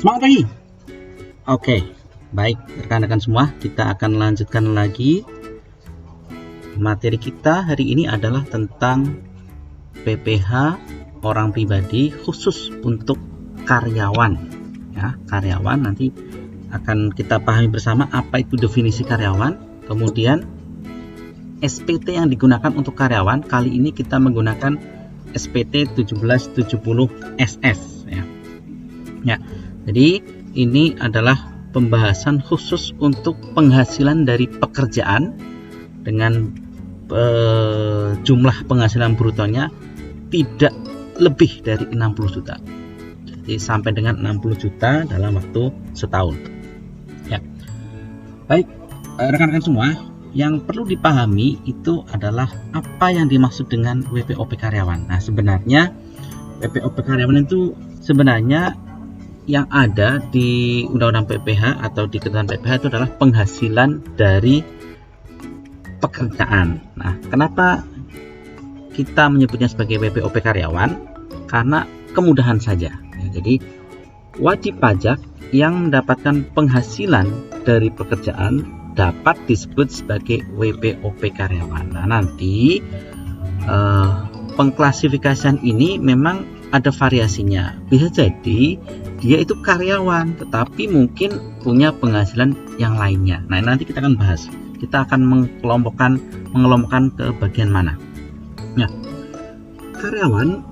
Semangat pagi. Oke, baik rekan-rekan semua, kita akan lanjutkan lagi. Materi kita hari ini adalah tentang PPh orang pribadi khusus untuk karyawan. Ya, karyawan nanti akan kita pahami bersama apa itu definisi karyawan. Kemudian SPT yang digunakan untuk karyawan, kali ini kita menggunakan SPT 1770 SS ya. Ya. Jadi ini adalah pembahasan khusus untuk penghasilan dari pekerjaan dengan jumlah penghasilan brutonya tidak lebih dari 60 juta. Jadi sampai dengan 60 juta dalam waktu setahun. Ya. Baik, rekan-rekan semua, yang perlu dipahami itu adalah apa yang dimaksud dengan WPOP karyawan. Nah, sebenarnya WPOP karyawan itu sebenarnya yang ada di Undang-Undang PPh atau di Ketentuan PPh itu adalah penghasilan dari pekerjaan. Nah, kenapa kita menyebutnya sebagai WPOP karyawan? Karena kemudahan saja. Ya, jadi wajib pajak yang mendapatkan penghasilan dari pekerjaan dapat disebut sebagai WPOP karyawan. Nah, nanti pengklasifikasian ini memang ada variasinya. Bisa jadi dia itu karyawan tetapi mungkin punya penghasilan yang lainnya. Nah, nanti kita akan bahas. Kita akan mengelompokkan ke bagian mana. Nah, karyawan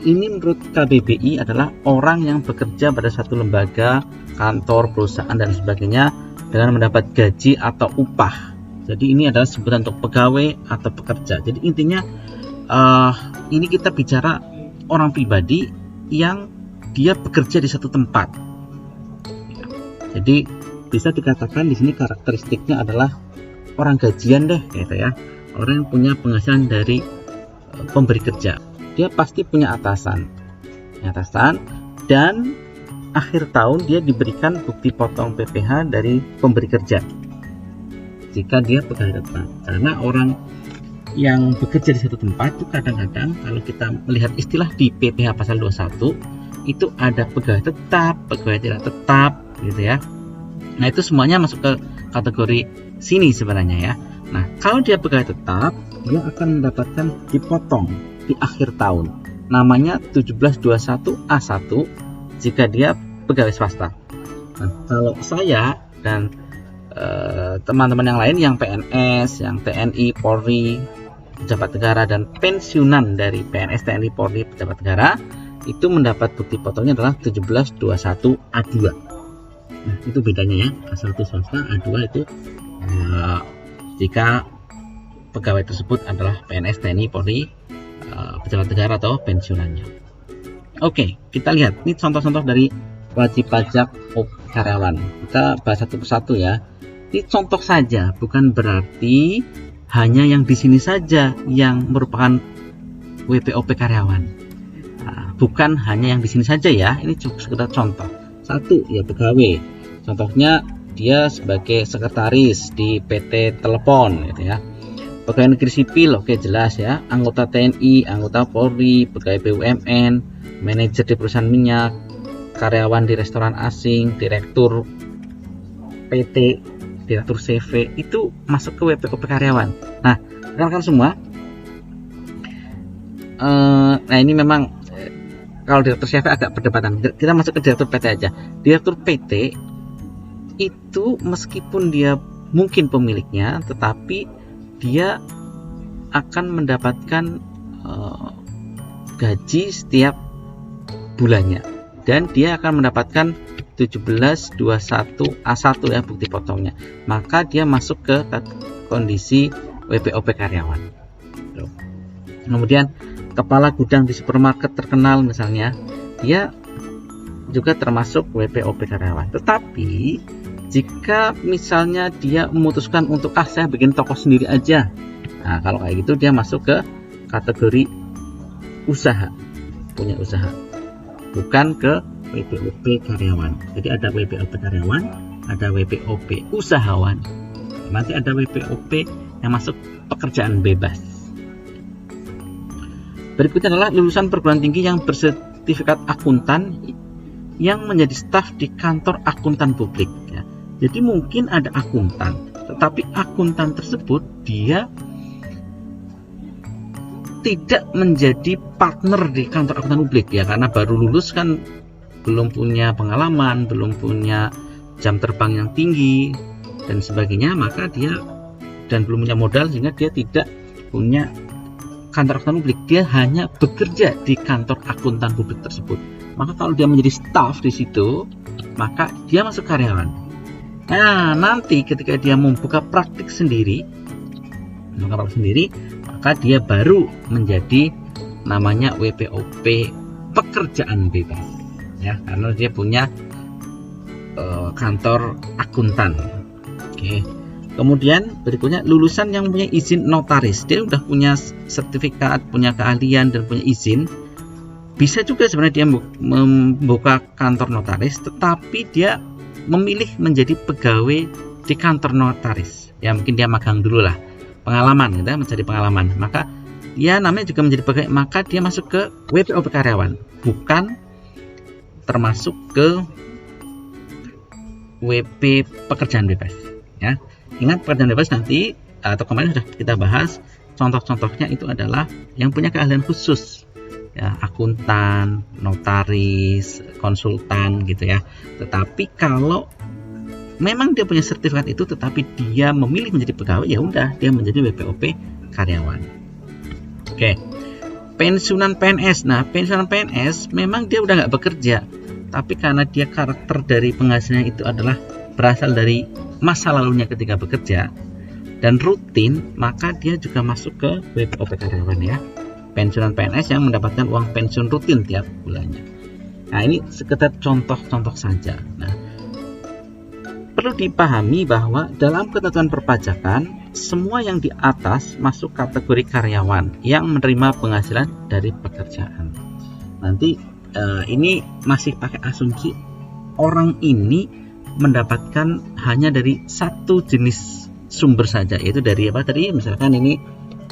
ini menurut KBBI adalah orang yang bekerja pada satu lembaga, kantor, perusahaan dan sebagainya dengan mendapat gaji atau upah. Jadi ini adalah sebutan untuk pegawai atau pekerja. Jadi intinya ini kita bicara orang pribadi yang dia bekerja di satu tempat. Jadi bisa dikatakan di sini karakteristiknya adalah orang gajian deh, gitu ya. Orang yang punya penghasilan dari pemberi kerja. Dia pasti punya atasan, dan akhir tahun dia diberikan bukti potong PPh dari pemberi kerja. Jika dia pegawai tetap, karena orang yang bekerja di satu tempat itu kadang-kadang kalau kita melihat istilah di PPh pasal 21 itu ada pegawai tetap, pegawai tidak tetap gitu ya. Nah, itu semuanya masuk ke kategori sini sebenarnya ya. Nah, kalau dia pegawai tetap, dia akan mendapatkan dipotong di akhir tahun. Namanya 1721A1 jika dia pegawai swasta. Nah, kalau saya dan teman-teman yang lain yang PNS, yang TNI, Polri, pejabat negara dan pensiunan dari PNS, TNI, Polri, pejabat negara itu mendapat bukti potongnya adalah 1721A2. Nah, itu bedanya ya. A1 swasta, A2 itu jika pegawai tersebut adalah PNS, TNI, Polri, pejabat negara atau pensiunannya. Oke, kita lihat ini contoh-contoh dari wajib pajak karyawan. Kita bahas satu persatu ya. Ini contoh saja, bukan berarti hanya yang di sini saja yang merupakan WPOP karyawan. Nah, bukan hanya yang di sini saja ya. Ini cukup sekedar contoh. Satu ya pegawai. Contohnya dia sebagai sekretaris di PT Telepon, gitu ya. Pegawai negeri sipil, oke jelas ya. Anggota TNI, anggota Polri, pegawai BUMN, manajer di perusahaan minyak, karyawan di restoran asing, direktur PT, direktur CV, itu masuk ke WPOP karyawan. Nah, rekan-rekan semua, nah ini memang kalau direktur CV agak perdebatan. Kita masuk ke direktur PT aja. Direktur PT itu meskipun dia mungkin pemiliknya, tetapi dia akan mendapatkan gaji setiap bulannya dan dia akan mendapatkan 1721A1 ya bukti potongnya. Maka dia masuk ke kondisi WPOP karyawan. Kemudian kepala gudang di supermarket terkenal misalnya, dia juga termasuk WPOP karyawan. Tetapi jika misalnya dia memutuskan untuk saya bikin toko sendiri aja, nah kalau kayak gitu dia masuk ke kategori usaha, punya usaha, bukan ke WPOP karyawan. Jadi ada WPOP karyawan, ada WPOP usahawan, nanti ada WPOP yang masuk pekerjaan bebas. Berikutnya adalah lulusan perguruan tinggi yang bersertifikat akuntan yang menjadi staf di kantor akuntan publik ya. Jadi mungkin ada akuntan, tetapi akuntan tersebut dia tidak menjadi partner di kantor akuntan publik ya, karena baru lulus kan, belum punya pengalaman, belum punya jam terbang yang tinggi dan sebagainya, maka dia dan belum punya modal sehingga dia tidak punya kantor akuntan publik. Dia hanya bekerja di kantor akuntan publik tersebut. Maka kalau dia menjadi staf di situ, maka dia masuk karyawan. Nah, nanti ketika dia membuka praktik sendiri, maka dia baru menjadi namanya WPOP pekerjaan bebas ya, karena dia punya kantor akuntan. Oke. Kemudian berikutnya lulusan yang punya izin notaris. Dia udah punya sertifikat, punya keahlian dan punya izin. Bisa juga sebenarnya dia membuka kantor notaris, tetapi dia memilih menjadi pegawai di kantor notaris. Ya mungkin dia magang dulu lah, pengalaman gitu, mencari pengalaman. Maka dia namanya juga menjadi pegawai, maka dia masuk ke WPOP karyawan, bukan termasuk ke WP pekerjaan bebas ya. Ingat, pekerjaan bebas nanti atau kemarin sudah kita bahas, contoh-contohnya itu adalah yang punya keahlian khusus ya, akuntan, notaris, konsultan gitu ya. Tetapi kalau memang dia punya sertifikat itu tetapi dia memilih menjadi pegawai, ya udah dia menjadi WPOP karyawan. Oke. Pensiunan PNS. Nah, pensiunan PNS memang dia udah nggak bekerja, tapi karena dia karakter dari penghasilannya itu adalah berasal dari masa lalunya ketika bekerja dan rutin, maka dia juga masuk ke WPOP karyawan ya. Pensiunan PNS yang mendapatkan uang pensiun rutin tiap bulannya. Nah, ini sekedar contoh-contoh saja. Nah, perlu dipahami bahwa dalam ketentuan perpajakan, semua yang di atas masuk kategori karyawan yang menerima penghasilan dari pekerjaan. Nanti ini masih pakai asumsi orang ini mendapatkan hanya dari satu jenis sumber saja, yaitu dari apa tadi, misalkan ini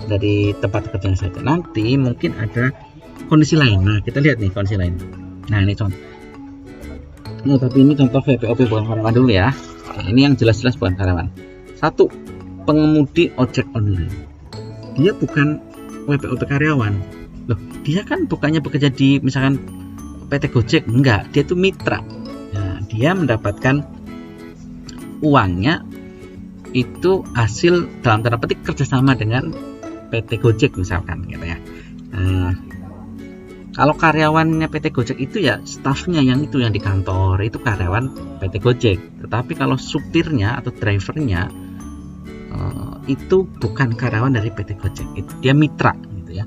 dari tempat kerja saja. Nanti mungkin ada kondisi lain. Nah, kita lihat nih kondisi lain. Nah, ini contoh. Nah, tapi ini contoh WPOP bukan karyawan dulu ya. Nah, ini yang jelas-jelas bukan karyawan. Satu, pengemudi ojek online. Dia bukan WPOP karyawan. Loh, dia kan bukannya bekerja di misalkan PT Gojek, enggak, dia itu mitra. Nah, dia mendapatkan uangnya itu hasil dalam tanda petik kerjasama dengan PT Gojek misalkan gitu ya. Kalau karyawannya PT Gojek itu ya stafnya yang di kantor itu karyawan PT Gojek. Tetapi kalau supirnya atau drivernya itu bukan karyawan dari PT Gojek, itu dia mitra gitu ya.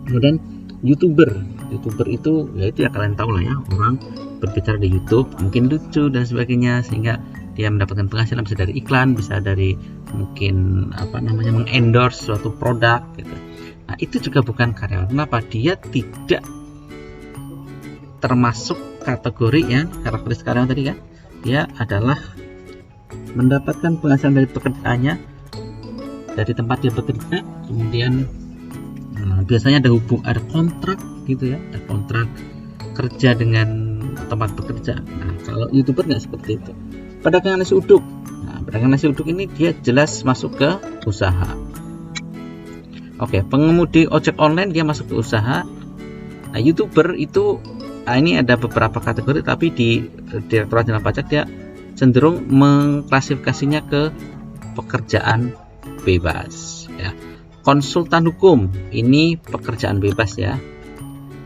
Kemudian YouTuber itu ya, itu ya kalian tahu lah ya, orang berbicara di YouTube mungkin lucu dan sebagainya sehingga dia mendapatkan penghasilan, bisa dari iklan, bisa dari mungkin mengendorse suatu produk gitu. Nah, itu juga bukan karyawan. Kenapa? Dia tidak termasuk kategori yang karakteristik karyawan tadi kan. Dia adalah mendapatkan penghasilan dari pekerjaannya, dari tempat dia bekerja, kemudian biasanya ada kontrak gitu ya, ada kontrak kerja dengan tempat bekerja. Nah, kalau YouTuber nggak seperti itu. Pedagang nasi uduk. Nah, pedagang nasi uduk ini dia jelas masuk ke usaha. Oke, pengemudi ojek online dia masuk ke usaha. Nah, YouTuber itu ini ada beberapa kategori, tapi di Direktorat Jenderal Pajak dia cenderung mengklasifikasinya ke pekerjaan bebas ya. Konsultan hukum ini pekerjaan bebas ya.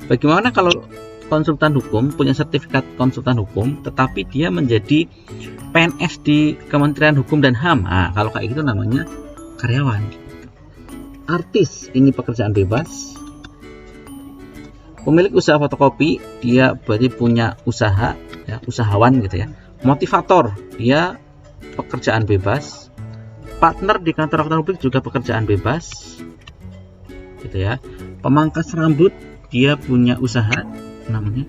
Bagaimana kalau konsultan hukum punya sertifikat konsultan hukum tetapi dia menjadi PNS di Kementerian Hukum dan HAM? Nah, kalau kayak gitu namanya karyawan. Artis ini pekerjaan bebas. Pemilik usaha fotokopi dia berarti punya usaha ya, usahawan gitu ya. Motivator dia pekerjaan bebas. Partner di kantor akuntan publik juga pekerjaan bebas gitu ya. Pemangkas rambut dia punya usaha namanya.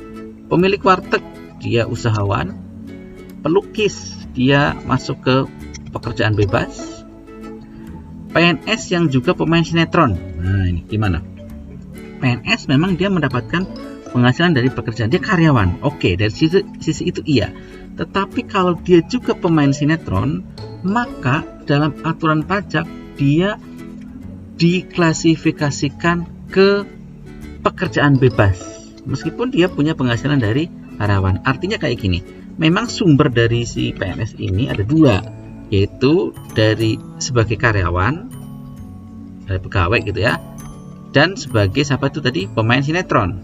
Pemilik warteg dia usahawan. Pelukis dia masuk ke pekerjaan bebas. PNS yang juga pemain sinetron. Nah, ini gimana? PNS memang dia mendapatkan penghasilan dari pekerjaan, dia karyawan. Oke, dari sisi itu iya. Tetapi kalau dia juga pemain sinetron, maka dalam aturan pajak dia diklasifikasikan ke pekerjaan bebas meskipun dia punya penghasilan dari karyawan. Artinya kayak gini, memang sumber dari si PNS ini ada dua, yaitu dari sebagai karyawan, dari pegawai gitu ya, dan sebagai siapa itu tadi, pemain sinetron.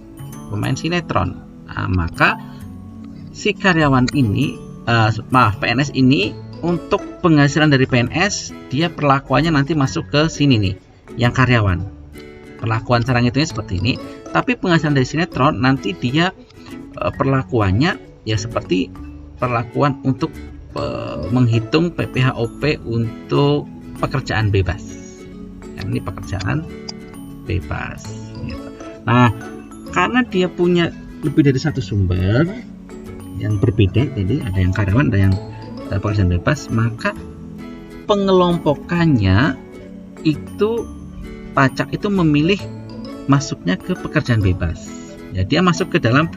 Nah, maka si karyawan ini PNS ini untuk penghasilan dari PNS, dia perlakuannya nanti masuk ke sini nih, yang karyawan. Perlakuan cara ngitungnya seperti ini. Tapi penghasilan dari sinetron nanti dia perlakuannya ya seperti perlakuan untuk menghitung PPHOP untuk pekerjaan bebas. Ini pekerjaan bebas gitu. Nah, karena dia punya lebih dari satu sumber yang berbeda, jadi ada yang karyawan, ada yang pekerjaan bebas, maka pengelompokannya itu pajak itu memilih masuknya ke pekerjaan bebas. Ya, dia masuk ke dalam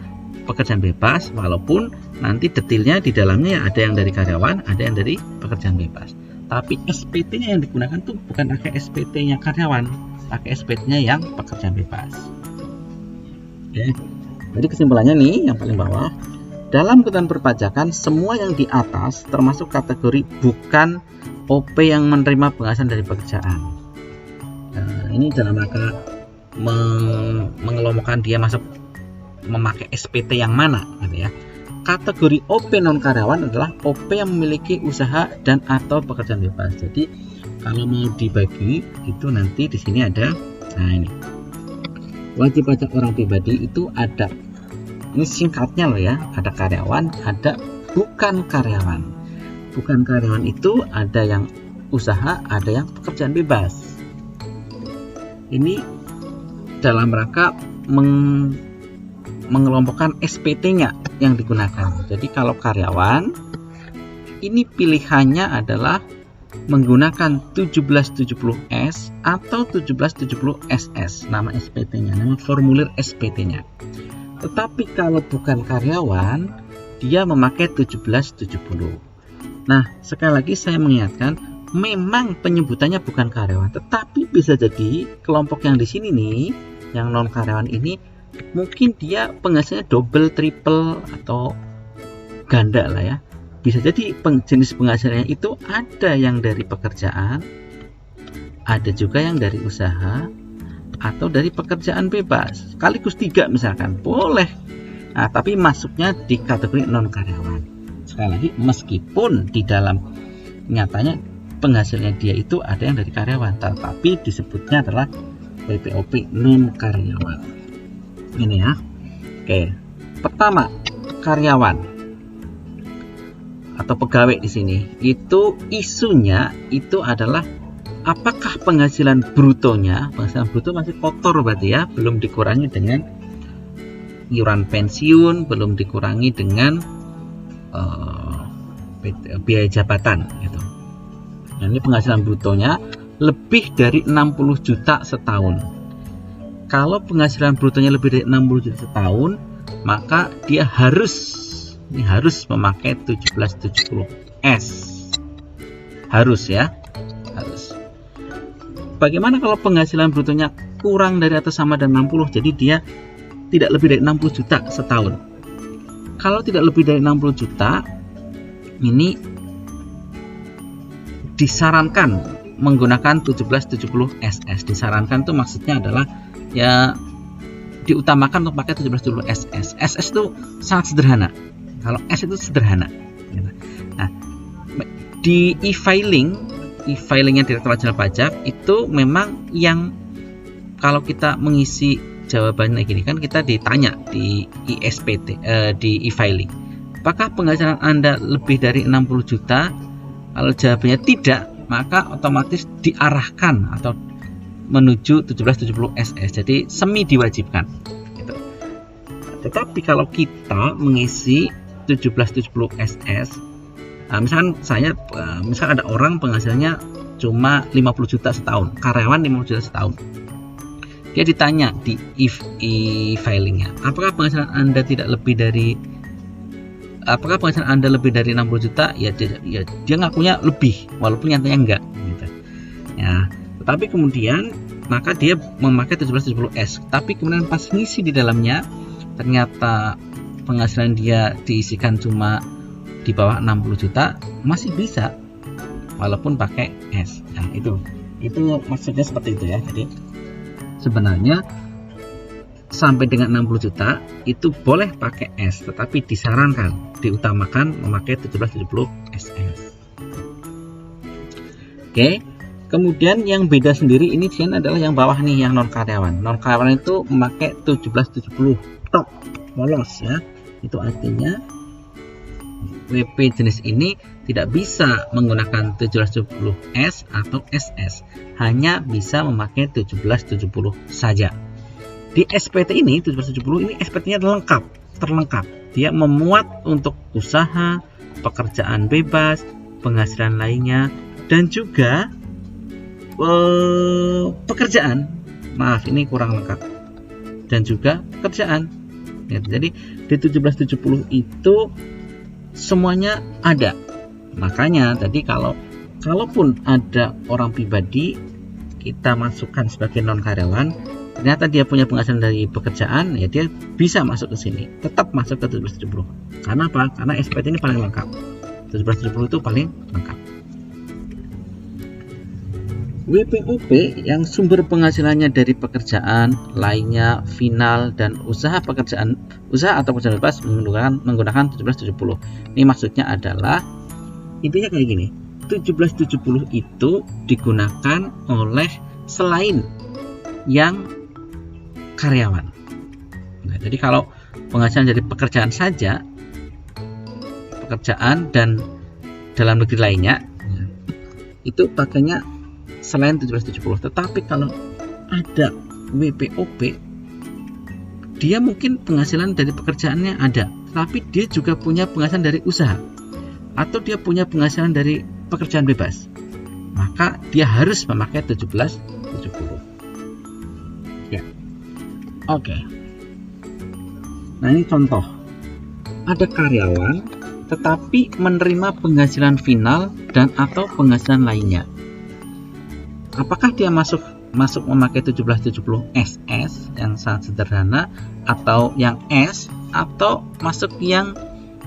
pekerjaan bebas, walaupun nanti detailnya di dalamnya ada yang dari karyawan, ada yang dari pekerjaan bebas. Tapi SPT-nya yang digunakan tuh bukan pakai SPT-nya karyawan, pakai SPT-nya yang pekerjaan bebas. Oke. Jadi kesimpulannya nih, yang paling bawah, dalam ketentuan perpajakan semua yang di atas termasuk kategori bukan OP yang menerima penghasilan dari pekerjaan. Nah, ini dalam rangka mengelompokkan dia masuk memakai SPT yang mana gitu ya. Kategori OP non karyawan adalah OP yang memiliki usaha dan atau pekerjaan bebas. Jadi kalau mau dibagi itu nanti di sini ada, nah ini wajib pajak orang pribadi itu ada, ini singkatnya loh ya, ada karyawan, ada bukan karyawan. Bukan karyawan itu ada yang usaha, ada yang pekerjaan bebas. Ini dalam rangka mengelompokkan SPT-nya yang digunakan. Jadi kalau karyawan, ini pilihannya adalah menggunakan 1770S atau 1770SS, nama SPT-nya, nama formulir SPT-nya. Tetapi kalau bukan karyawan, dia memakai 1770. Nah, sekali lagi saya mengingatkan, memang penyebutannya bukan karyawan, tetapi bisa jadi kelompok yang di sini nih, yang non karyawan ini, mungkin dia penghasilannya double, triple, atau ganda lah ya. Bisa jadi jenis penghasilannya itu ada yang dari pekerjaan, ada juga yang dari usaha, atau dari pekerjaan bebas. Sekaligus 3 misalkan, boleh. Nah, tapi masuknya di kategori non karyawan. Sekali lagi, meskipun di dalam nyatanya penghasilannya dia itu ada yang dari karyawan, tetapi disebutnya adalah PPOP non karyawan. Ini ya. Oke. Pertama, karyawan atau pegawai di sini. Itu isunya itu adalah apakah penghasilan brutonya, penghasilan bruto masih kotor berarti ya, belum dikurangi dengan iuran pensiun, belum dikurangi dengan biaya jabatan gitu. Nah, ini penghasilan brutonya lebih dari 60 juta setahun. Kalau penghasilan brutonya lebih dari 60 juta setahun, maka dia harus memakai 1770S. Harus ya, harus. Bagaimana kalau penghasilan brutonya kurang dari atau sama dengan 60, jadi dia tidak lebih dari 60 juta setahun. Kalau tidak lebih dari 60 juta, ini disarankan menggunakan 1770SS. Disarankan itu maksudnya adalah ya diutamakan untuk pakai 1770SS. SS itu sangat sederhana. Kalau S itu sederhana. Nah, di e-filingnya Direktorat Jenderal Pajak itu memang yang kalau kita mengisi jawabannya gini kan, kita ditanya di ISPT, di e-filing, apakah penghasilan Anda lebih dari 60 juta? Kalau jawabannya tidak, maka otomatis diarahkan atau menuju 1770SS. Jadi semi diwajibkan. Gitu. Tetapi kalau kita mengisi 1770SS, misalkan misalkan ada orang penghasilannya cuma 50 juta setahun, karyawan 50 juta setahun. dia ditanya di if e-filingnya, apakah penghasilan Anda lebih dari 60 juta? Ya dia ngakunya lebih, walaupun nyatanya enggak gitu. Ya, tetapi kemudian maka dia memakai 1770S, tapi kemudian pas ngisi di dalamnya ternyata penghasilan dia diisikan cuma di bawah 60 juta, masih bisa walaupun pakai S. Nah, itu maksudnya seperti itu ya. Jadi sebenarnya sampai dengan 60 juta itu boleh pakai S, tetapi diutamakan memakai 1770 SS. Oke. Kemudian yang beda sendiri ini adalah yang bawah nih, yang non karyawan. Non karyawan itu memakai 1770 top polos ya. Itu artinya WP jenis ini tidak bisa menggunakan 1770S atau SS, hanya bisa memakai 1770 saja. Di SPT ini 1770 ini SPT-nya terlengkap. Dia memuat untuk usaha, pekerjaan bebas, penghasilan lainnya, dan juga pekerjaan. Maaf, ini kurang lengkap. Dan juga pekerjaan. Ya, jadi di 1770 itu semuanya ada. Makanya tadi kalaupun ada orang pribadi kita masukkan sebagai non karyawan, ternyata dia punya penghasilan dari pekerjaan, ya dia bisa masuk ke sini, tetap masuk ke 1770. Karena apa? Karena SPT ini paling lengkap. 1770 itu paling lengkap. WPOP yang sumber penghasilannya dari pekerjaan lainnya, final, dan usaha atau pekerjaan bebas menggunakan 1770. Ini maksudnya adalah intinya kayak gini. 1770 itu digunakan oleh selain yang karyawan. Nah, jadi kalau penghasilan dari pekerjaan saja, pekerjaan dan dalam negeri lainnya, itu pakainya selain 1770. Tetapi kalau ada WPOP, dia mungkin penghasilan dari pekerjaannya ada, tetapi dia juga punya penghasilan dari usaha, atau dia punya penghasilan dari pekerjaan bebas, maka dia harus memakai 1770. Ya, oke. Nah, ini contoh. Ada karyawan tetapi menerima penghasilan final dan atau penghasilan lainnya. Apakah dia masuk memakai 1770 SS yang sangat sederhana, atau yang S, atau masuk yang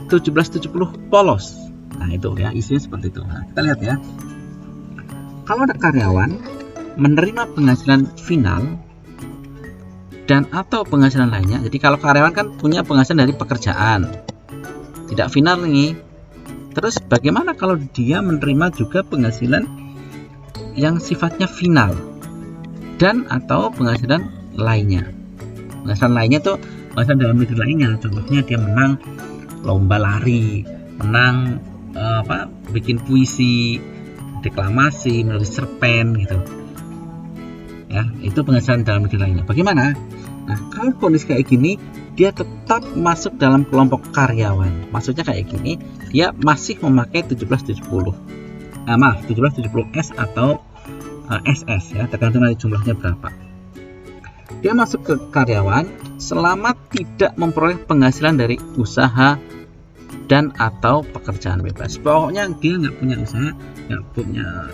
1770 polos? Nah, itu ya, isinya seperti itu. Nah, kita lihat ya. Kalau ada karyawan menerima penghasilan final dan atau penghasilan lainnya. Jadi kalau karyawan kan punya penghasilan dari pekerjaan, tidak final nih. Terus bagaimana kalau dia menerima juga penghasilan yang sifatnya final dan atau penghasilan lainnya? Penghasilan lainnya tuh penghasilan dalam negeri lainnya. Contohnya dia menang lomba lari, menang bikin puisi, deklamasi, menulis cerpen gitu. Ya, itu penghasilan dalam negeri lainnya. Bagaimana? Nah, kalau kondisi kayak gini, dia tetap masuk dalam kelompok karyawan. Maksudnya kayak gini, dia masih memakai 1770. 1770S atau SS ya, tergantung dari jumlahnya berapa. Dia masuk ke karyawan selama tidak memperoleh penghasilan dari usaha dan atau pekerjaan bebas. Pokoknya dia nggak punya usaha,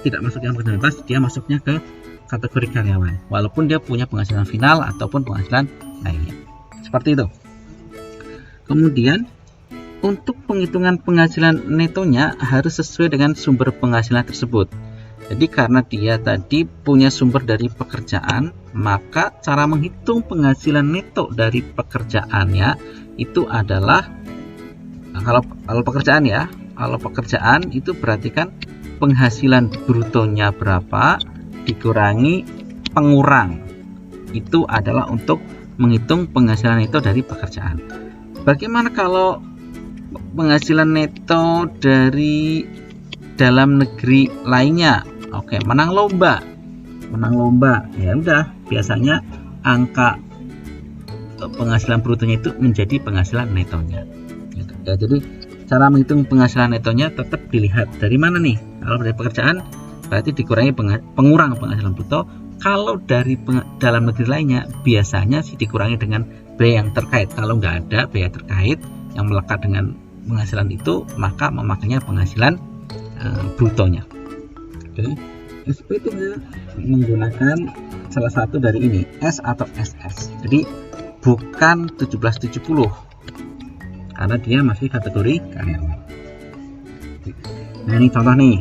tidak masuk yang pekerjaan bebas, dia masuknya ke kategori karyawan, walaupun dia punya penghasilan final ataupun penghasilan lainnya. Seperti itu. Kemudian untuk penghitungan penghasilan netonya harus sesuai dengan sumber penghasilan tersebut. Jadi karena dia tadi punya sumber dari pekerjaan, maka cara menghitung penghasilan neto dari pekerjaannya itu adalah kalau pekerjaan ya, kalau pekerjaan itu berarti kan penghasilan brutonya berapa dikurangi pengurang. Itu adalah untuk menghitung penghasilan neto dari pekerjaan. Bagaimana kalau penghasilan neto dari dalam negeri lainnya? Oke, menang lomba, ya udah, biasanya angka penghasilan brutonya itu menjadi penghasilan netonya. Ya, jadi cara menghitung penghasilan netonya tetap dilihat dari mana nih. Kalau dari pekerjaan berarti dikurangi pengurang penghasilan bruto, Kalau dari dalam negeri lainnya biasanya sih dikurangi dengan biaya yang terkait. Kalau nggak ada biaya terkait yang melekat dengan penghasilan itu, maka memakainya penghasilan brutonya. Oke. SPT-nya menggunakan salah satu dari ini, S atau SS. Jadi bukan 1770 karena dia masih kategori karyawan. Nah, ini contoh nih.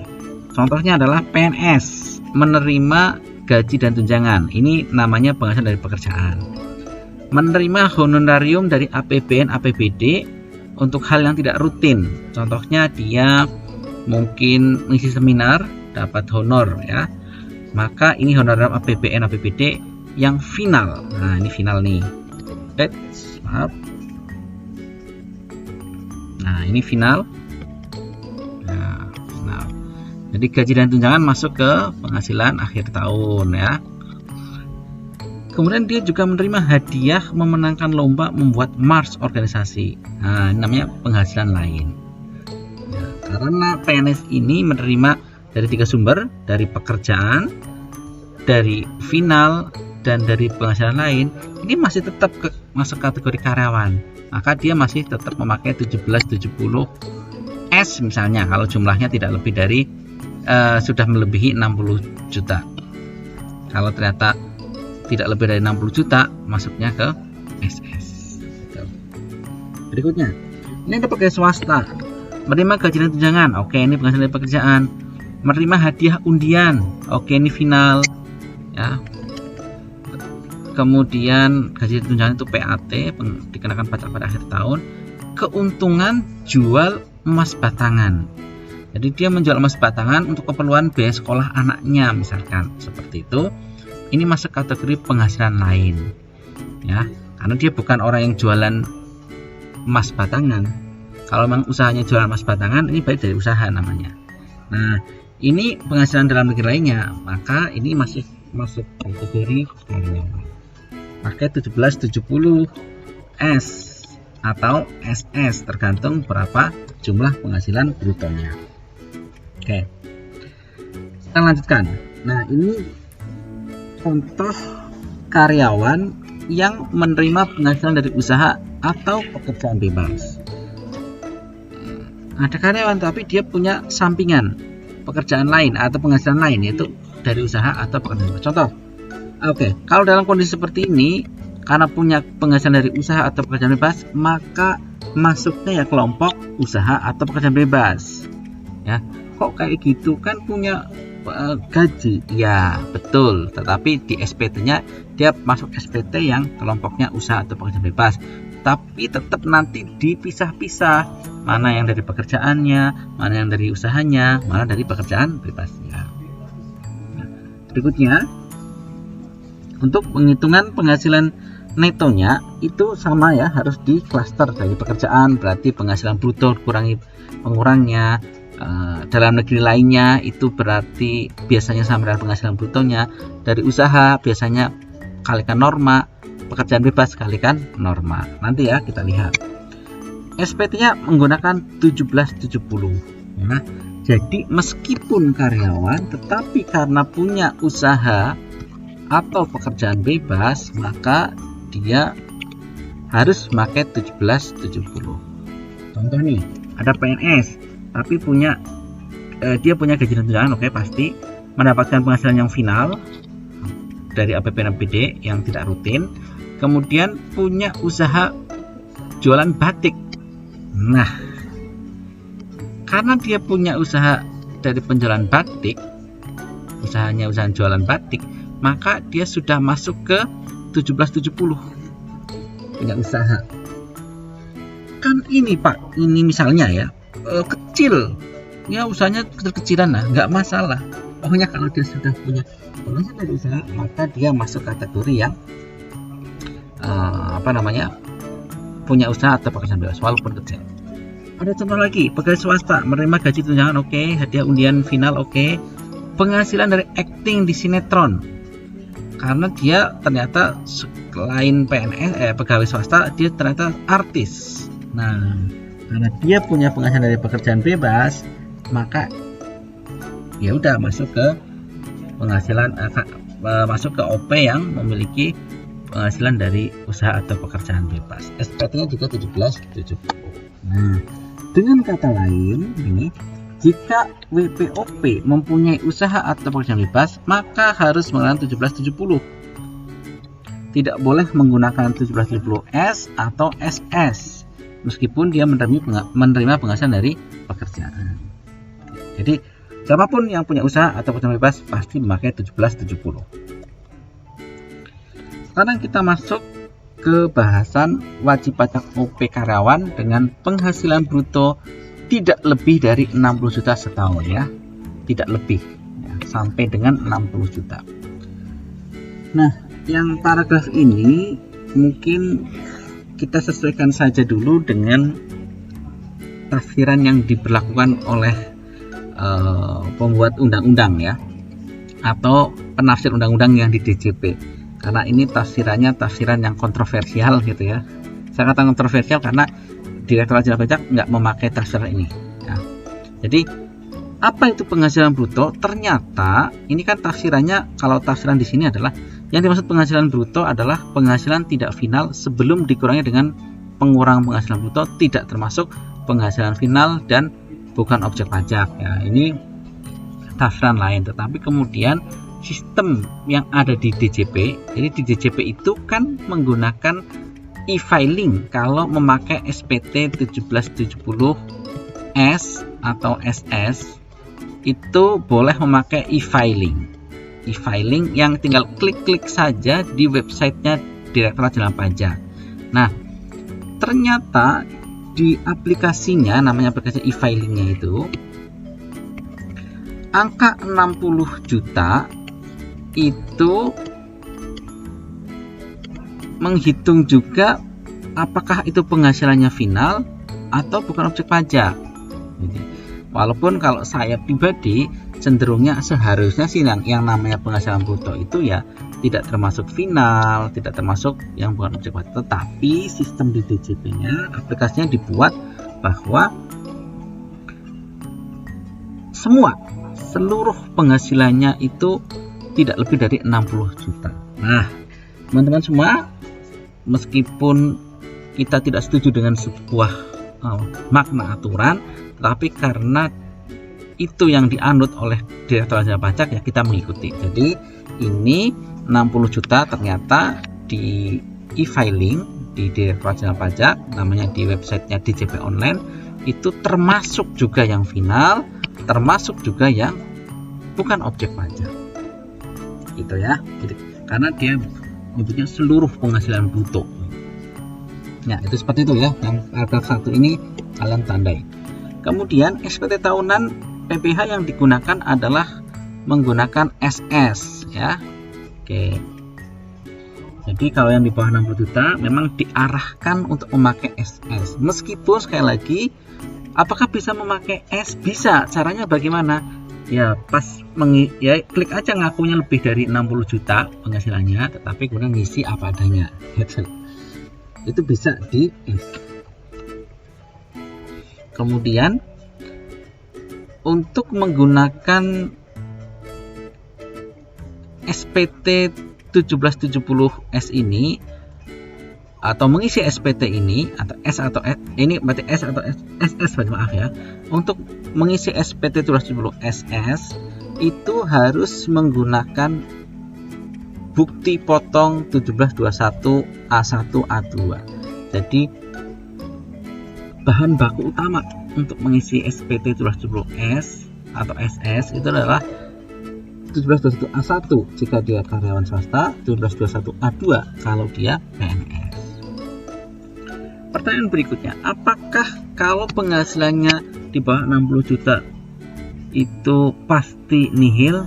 Contohnya adalah PNS menerima gaji dan tunjangan. Ini namanya penghasilan dari pekerjaan. Menerima honorarium dari APBN APBD untuk hal yang tidak rutin. Contohnya dia mungkin mengisi seminar dapat honor ya. Maka ini honorarium APBN APBD yang final. Nah, ini final nih. Maaf. Nah, ini final. Nah, final. Jadi gaji dan tunjangan masuk ke penghasilan akhir tahun ya. Kemudian dia juga menerima hadiah memenangkan lomba membuat mars organisasi. Nah, ini namanya penghasilan lain. Ya, karena PNS ini menerima dari 3 sumber, dari pekerjaan, dari final, dan dari penghasilan lain, ini masih tetap masuk kategori karyawan. Maka dia masih tetap memakai 1770 S misalnya kalau jumlahnya tidak lebih dari sudah melebihi 60 juta. Kalau ternyata tidak lebih dari 60 juta, masuknya ke SS. Berikutnya, ini ada pegawai swasta menerima gaji dan tunjangan. Oke, ini penghasilan dari pekerjaan. Menerima hadiah undian. Oke, ini final ya. Kemudian gaji dan tunjangan itu PAT, dikenakan pajak pada akhir tahun. Keuntungan jual emas batangan. Jadi dia menjual emas batangan untuk keperluan biaya sekolah anaknya misalkan, seperti itu. Ini masuk kategori penghasilan lain ya, karena dia bukan orang yang jualan emas batangan. Kalau memang usahanya jualan emas batangan, ini baik dari usaha namanya. Nah, ini penghasilan dalam negeri lainnya, maka ini masih masuk kategori karyawan. Pakai 1770 S atau SS, tergantung berapa jumlah penghasilan brutonya. Oke, kita lanjutkan. Nah, ini contoh karyawan yang menerima penghasilan dari usaha atau pekerjaan bebas. Ada karyawan tapi dia punya sampingan pekerjaan lain atau penghasilan lain, yaitu dari usaha atau pekerjaan bebas. Contoh, kalau dalam kondisi seperti ini, karena punya penghasilan dari usaha atau pekerjaan bebas, maka masuknya ya kelompok usaha atau pekerjaan bebas. Ya, kok kayak gitu, kan punya gaji? Ya betul, tetapi di SPT-nya dia masuk SPT yang kelompoknya usaha atau pekerjaan bebas, tapi tetap nanti dipisah-pisah, mana yang dari pekerjaannya, mana yang dari usahanya, mana dari pekerjaan bebasnya. Nah, berikutnya, untuk penghitungan penghasilan netonya itu sama ya, harus di klaster dari pekerjaan, berarti penghasilan bruto kurangi pengurangnya. Dalam negeri lainnya itu berarti biasanya sama dengan penghasilan brutonya. Dari usaha biasanya kalikan norma, pekerjaan bebas kalikan norma. Nanti ya kita lihat. SPT-nya menggunakan 1770. Nah, jadi meskipun karyawan, tetapi karena punya usaha atau pekerjaan bebas, maka dia harus pakai 1770. Contoh nih, ada PNS tapi dia punya gaji dan tunjangan, pasti mendapatkan penghasilan yang final dari APBN APBD yang tidak rutin. Kemudian punya usaha jualan batik. Nah, karena dia punya usaha dari penjualan batik, usaha jualan batik, maka dia sudah masuk ke 1770, punya usaha. Kan ini Pak, ini misalnya ya, kecil ya, usahanya kecil-kecilan lah, nggak masalah. Pokoknya kalau dia sudah punya penghasilan dari usaha, maka dia masuk kategori yang punya usaha atau pekerjaan bebas walaupun kecil. Ada contoh lagi, pegawai swasta menerima gaji tunjangan, hadiah undian final, penghasilan dari acting di sinetron, karena dia ternyata selain PNS pegawai swasta, dia ternyata artis. Nah, karena dia punya penghasilan dari pekerjaan bebas, maka ya udah masuk ke penghasilan masuk ke OP yang memiliki penghasilan dari usaha atau pekerjaan bebas. SPT-nya juga 1770. Nah, dengan kata lain, ini jika WPOP mempunyai usaha atau pekerjaan bebas, maka harus menggunakan 1770. Tidak boleh menggunakan 1770S atau SS, meskipun dia menerima penghasilan dari pekerjaan. Jadi, siapapun yang punya usaha atau pekerjaan bebas pasti memakai 1770. Sekarang kita masuk ke bahasan wajib pajak OP karyawan dengan penghasilan bruto tidak lebih dari 60 juta setahun ya. Tidak lebih ya, sampai dengan 60 juta. Nah, yang paragraf ini mungkin kita sesuaikan saja dulu dengan tafsiran yang diberlakukan oleh pembuat undang-undang ya, atau penafsir undang-undang yang di DJP. Karena ini tafsiran yang kontroversial gitu ya. Saya katakan kontroversial karena Direktorat Jenderal Pajak nggak memakai tafsiran ini ya. Jadi apa itu penghasilan bruto? Ternyata ini kan tafsirannya, kalau tafsiran di sini adalah yang dimaksud penghasilan bruto adalah penghasilan tidak final sebelum dikurangi dengan pengurangan penghasilan bruto, tidak termasuk penghasilan final dan bukan objek pajak ya. Ini tafsiran lain, tetapi kemudian sistem yang ada di DJP, jadi di DJP itu kan menggunakan e-filing kalau memakai SPT 1770S atau SS itu boleh memakai e-filing. E-filing yang tinggal klik-klik saja di websitenya Direktorat Jenderal Pajak. Nah, ternyata di aplikasinya, namanya aplikasi e-filingnya itu, angka 60 juta itu menghitung juga apakah itu penghasilannya final atau bukan objek pajak. Jadi, walaupun kalau saya pribadi cenderungnya seharusnya sih yang namanya penghasilan bruto itu ya tidak termasuk final, tidak termasuk yang bukan objek pajak. Tetapi sistem di DJP-nya, aplikasinya dibuat bahwa seluruh penghasilannya itu tidak lebih dari 60 juta. Nah, teman-teman semua, meskipun kita tidak setuju dengan sebuah makna aturan, tetapi karena itu yang dianut oleh Direktorat Jenderal Pajak ya kita mengikuti. Jadi ini 60 juta ternyata di e-filing di Direktorat Jenderal Pajak, namanya di websitenya DJP Online, itu termasuk juga yang final, termasuk juga yang bukan objek pajak. Gitu ya. Jadi, karena dia mempunyai seluruh penghasilan bruto. Ya, itu seperti itu ya. Yang paragraf 1 ini kalian tandai. Kemudian SPT tahunan PPh yang digunakan adalah menggunakan SS ya. Oke. Jadi kalau yang di bawah 60 juta memang diarahkan untuk memakai SS. Meskipun sekali lagi, apakah bisa memakai S? Bisa. Caranya bagaimana? Ya klik aja ngakunya lebih dari 60 juta penghasilannya, tetapi kemudian ngisi apa adanya gitu. Itu bisa di S. Kemudian untuk menggunakan SPT 1770S ini atau mengisi SPT ini atau S atau S, ini berarti S atau SS, maaf ya. Untuk mengisi SPT 1770 SS itu harus menggunakan bukti potong 1721 A1 A2. Jadi bahan baku utama untuk mengisi SPT 1770S atau SS itu adalah 1721 A1 jika dia karyawan swasta, 1721 A2 kalau dia PNS. Pertanyaan berikutnya, apakah kalau penghasilannya di bawah 60 juta itu pasti nihil?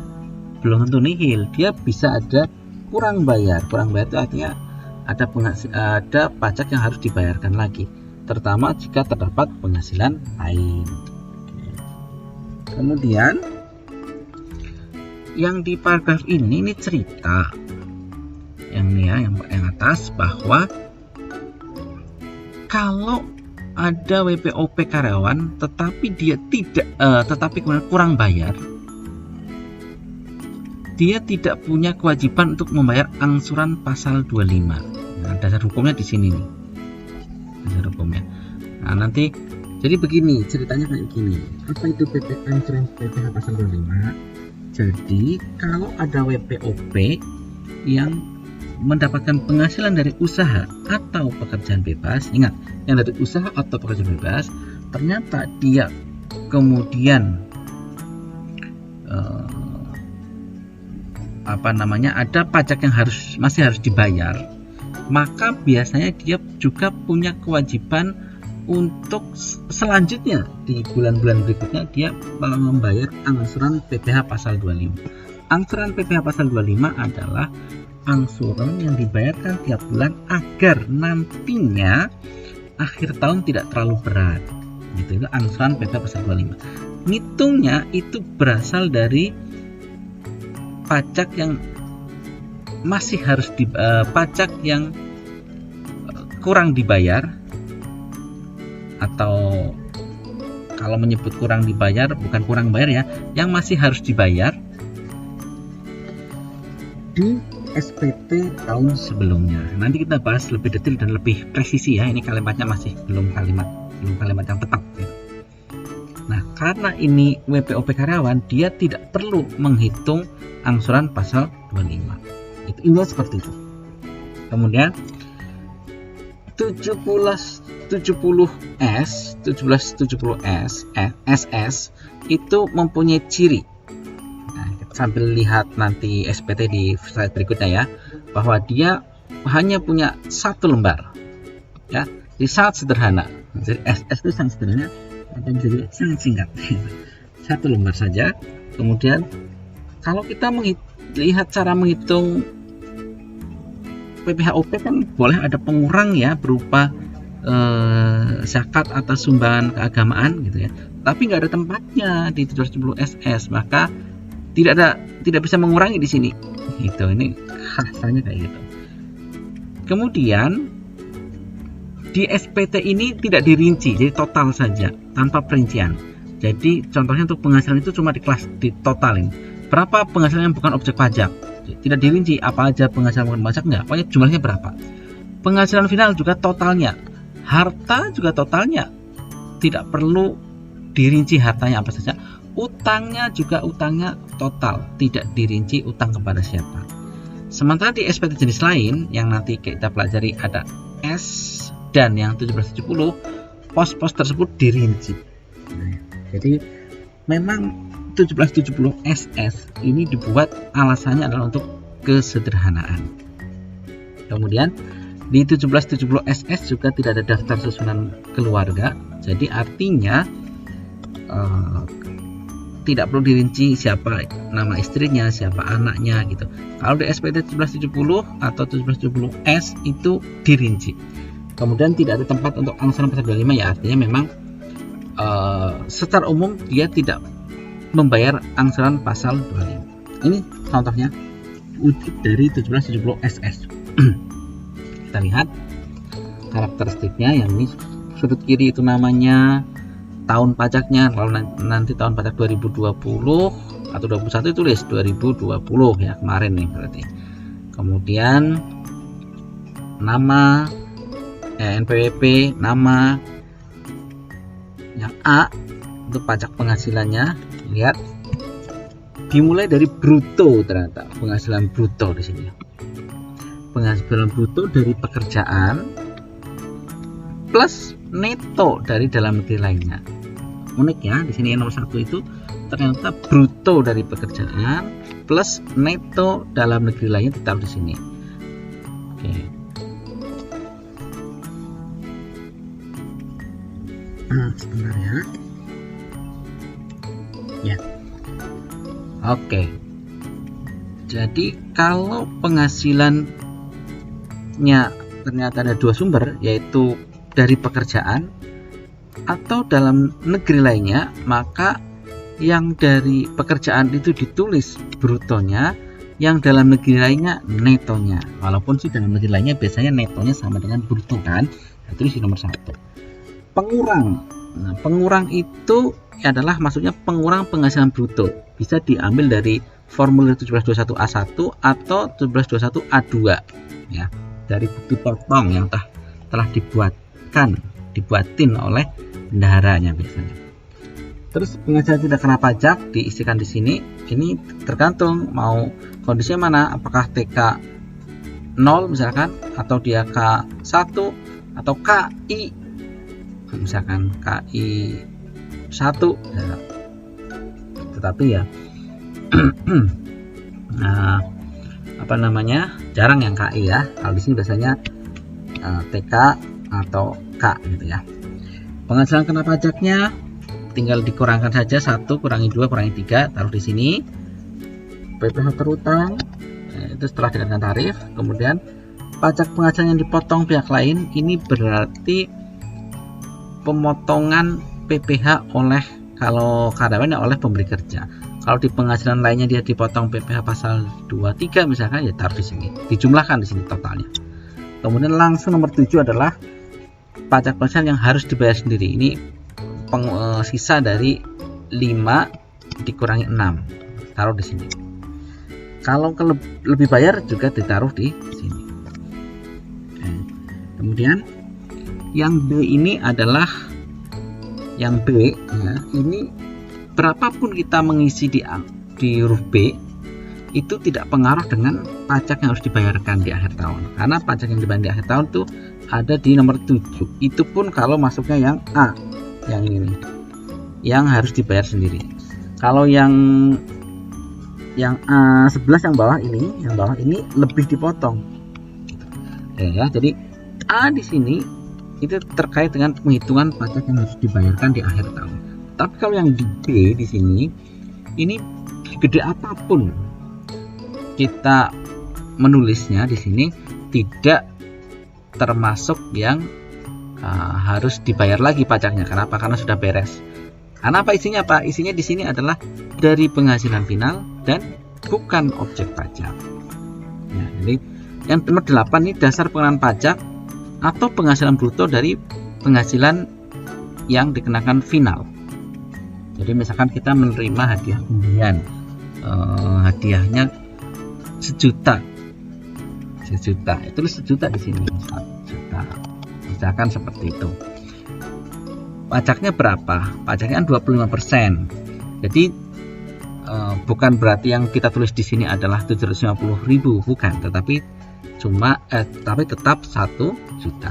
Belum tentu nihil, dia bisa ada kurang bayar. Kurang bayar itu artinya ada pajak yang harus dibayarkan lagi, terutama jika terdapat penghasilan lain. Kemudian yang di paragraf ini cerita yang atas bahwa kalau ada WPOP karyawan tetapi dia kemudian kurang bayar, dia tidak punya kewajiban untuk membayar angsuran pasal 25. Nah, dasar hukumnya di sini nih. Dasar hukumnya. Nah, nanti jadi begini, ceritanya kayak gini. Apa itu angsuran PPh pasal 25? Jadi, kalau ada WPOP yang mendapatkan penghasilan dari usaha atau pekerjaan bebas, ingat, yang dari usaha atau pekerjaan bebas, ternyata dia kemudian ada pajak yang masih harus dibayar, maka biasanya dia juga punya kewajiban untuk selanjutnya di bulan-bulan berikutnya dia membayar angsuran PPh pasal 25. Angsuran PPh pasal 25 adalah angsuran yang dibayarkan tiap bulan agar nantinya akhir tahun tidak terlalu berat. Gitu, itu angsuran PPh pasal 25. Ngitungnya itu berasal dari pajak yang masih harus pajak yang kurang dibayar, atau kalau menyebut kurang dibayar bukan kurang bayar ya, yang masih harus dibayar di SPT tahun sebelumnya. Nanti kita bahas lebih detail dan lebih presisi ya. Ini kalimatnya masih belum kalimat yang tepat ya. Nah, karena ini WPOP karyawan, dia tidak perlu menghitung angsuran pasal 25. Itu intinya seperti itu. Kemudian 1770S SS itu mempunyai ciri. Nah, kita sambil lihat nanti SPT di slide berikutnya ya, bahwa dia hanya punya satu lembar. Ya, jadi sangat sederhana. Jadi SS itu sangat sederhana, atau bisa juga sangat singkat. Satu lembar saja. Kemudian kalau kita lihat cara menghitung PPh-OP kan boleh ada pengurang ya, berupa zakat atau sumbangan keagamaan gitu ya, tapi nggak ada tempatnya di 770 SS, maka tidak bisa mengurangi di sini gitu. Ini khasnya kayak gitu. Kemudian di SPT ini tidak dirinci, jadi total saja tanpa perincian. Jadi contohnya untuk penghasilan itu cuma ditotalin berapa penghasilan yang bukan objek pajak, tidak dirinci apa aja penghasilan bukan pajak, enggak, pokoknya jumlahnya berapa. Penghasilan final juga totalnya, harta juga totalnya, tidak perlu dirinci hartanya apa saja. Utangnya juga utangnya total, tidak dirinci utang kepada siapa. Sementara di SPT jenis lain yang nanti kita pelajari ada S dan yang 1770, pos-pos tersebut dirinci. Nah, jadi memang 1770 SS ini dibuat alasannya adalah untuk kesederhanaan. Kemudian di 1770 SS juga tidak ada daftar susunan keluarga, jadi artinya tidak perlu dirinci siapa nama istrinya, siapa anaknya gitu. Kalau di SPT 1770 atau 1770S itu dirinci. Kemudian tidak ada tempat untuk angsuran pasal 25 ya, artinya memang secara umum dia tidak membayar angsuran pasal 25. Ini contohnya wujud dari 1770 SS. Kita lihat karakteristiknya, yang ini sudut kiri itu namanya tahun pajaknya, lalu nanti tahun pajak 2020 atau 21 tulis 2020 ya, kemarin nih berarti. Kemudian nama NPWP, nama yang A untuk pajak penghasilannya, lihat dimulai dari bruto, ternyata penghasilan bruto di sini. Penghasilan bruto dari pekerjaan plus neto dari dalam negeri lainnya. Unik ya, di sini nomor 1 itu ternyata bruto dari pekerjaan plus neto dalam negeri lainnya ditaruh di sini. Oke. Sebentar ya. Ya. Oke. Jadi kalau penghasilannya ternyata ada dua sumber, yaitu dari pekerjaan atau dalam negeri lainnya, maka yang dari pekerjaan itu ditulis brutonya, yang dalam negeri lainnya netonya. Walaupun sih dalam negeri lainnya biasanya netonya sama dengan bruto kan. Nah, tulis di nomor 1. Pengurang. Nah, pengurang itu adalah maksudnya pengurang penghasilan bruto. Bisa diambil dari formulir 1721A1 atau 1721A2 ya, dari bukti potong yang telah dibuatin oleh bendaharanya biasanya. Terus penghasilan tidak kena pajak diisikan di sini. Ini tergantung mau kondisinya mana, apakah TK 0 misalkan, atau dia K1 atau KI misalkan KI 1 ya. Tetapi ya nah, apa namanya, jarang yang KI ya. Kalau di sini biasanya TK atau K gitu ya. Penghasilan kena pajaknya tinggal dikurangkan saja, 1 kurangi 2 kurangi 3, taruh di sini. PPh terutang itu setelah dikenakan tarif. Kemudian pajak penghasilan yang dipotong pihak lain, ini berarti pemotongan PPh oleh, kalau karyawannya oleh pemberi kerja. Kalau di penghasilan lainnya dia dipotong PPh pasal 23 misalkan, ya taruh di sini, dijumlahkan di sini totalnya. Kemudian langsung nomor 7 adalah pajak penghasilan yang harus dibayar sendiri. Ini sisa dari 5 dikurangi 6, taruh di sini. Kalau lebih bayar juga ditaruh di sini. Kemudian yang B ini adalah yang B ya, ini berapapun kita mengisi di huruf B itu tidak pengaruh dengan pajak yang harus dibayarkan di akhir tahun, karena pajak yang dibayar di akhir tahun tuh ada di nomor 7. Itu pun kalau masuknya yang A, yang ini yang harus dibayar sendiri. Kalau yang A11 yang bawah ini lebih dipotong ya. Jadi A di sini itu terkait dengan penghitungan pajak yang harus dibayarkan di akhir tahun. Tapi kalau yang di B di sini, ini gede apapun kita menulisnya di sini tidak termasuk yang harus dibayar lagi pajaknya. Kenapa? Karena sudah beres. Karena apa isinya? Apa isinya di sini adalah dari penghasilan final dan bukan objek pajak. Ya, jadi yang nomor 8 ini dasar pengenaan pajak atau penghasilan bruto dari penghasilan yang dikenakan final. Jadi misalkan kita menerima hadiah undian, hadiahnya 1 juta, itu 1 juta di sini, 1 juta. Misalkan seperti itu. Pajaknya berapa? Pajaknya 25%. Jadi bukan berarti yang kita tulis di sini adalah 750.000, bukan, tetapi tetap 1 juta.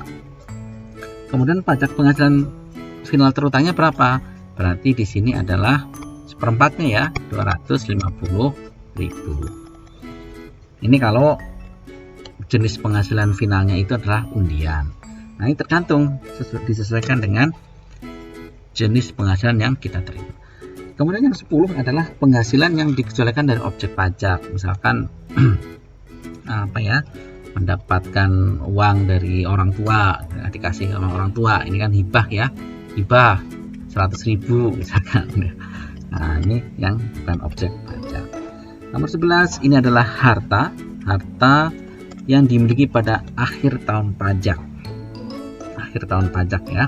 Kemudian pajak penghasilan final terutangnya berapa? Berarti di sini adalah seperempatnya ya, 250.000. Ini kalau jenis penghasilan finalnya itu adalah undian. Nah, ini tergantung, disesuaikan dengan jenis penghasilan yang kita terima. Kemudian yang 10 adalah penghasilan yang dikecualikan dari objek pajak. Misalkan mendapatkan uang dari orang tua, dikasih sama orang tua, ini kan hibah ya, hibah 100.000 misalkan. Nah, ini yang bukan objek pajak. Nomor 11 ini adalah harta yang dimiliki pada akhir tahun pajak. Akhir tahun pajak ya.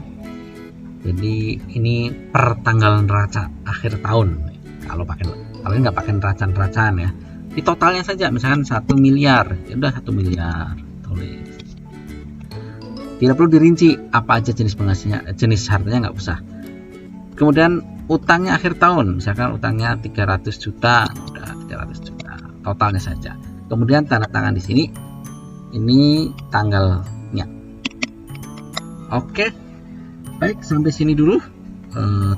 Jadi ini per tanggal neraca akhir tahun. Kalau nggak pakai neraca ya. Di totalnya saja, misalkan 1 miliar, ya udah 1 miliar tulis. Tidak perlu dirinci apa aja jenis penghasilannya, jenis hartanya nggak usah. Kemudian utangnya akhir tahun, misalkan utangnya 300 juta, udah 300 juta, totalnya saja. Kemudian tanda tangan di sini, ini tanggalnya. Oke, baik, sampai sini dulu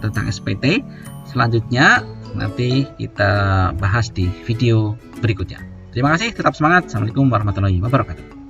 tentang SPT. Selanjutnya nanti kita bahas di video berikutnya. Terima kasih, tetap semangat. Assalamualaikum warahmatullahi wabarakatuh.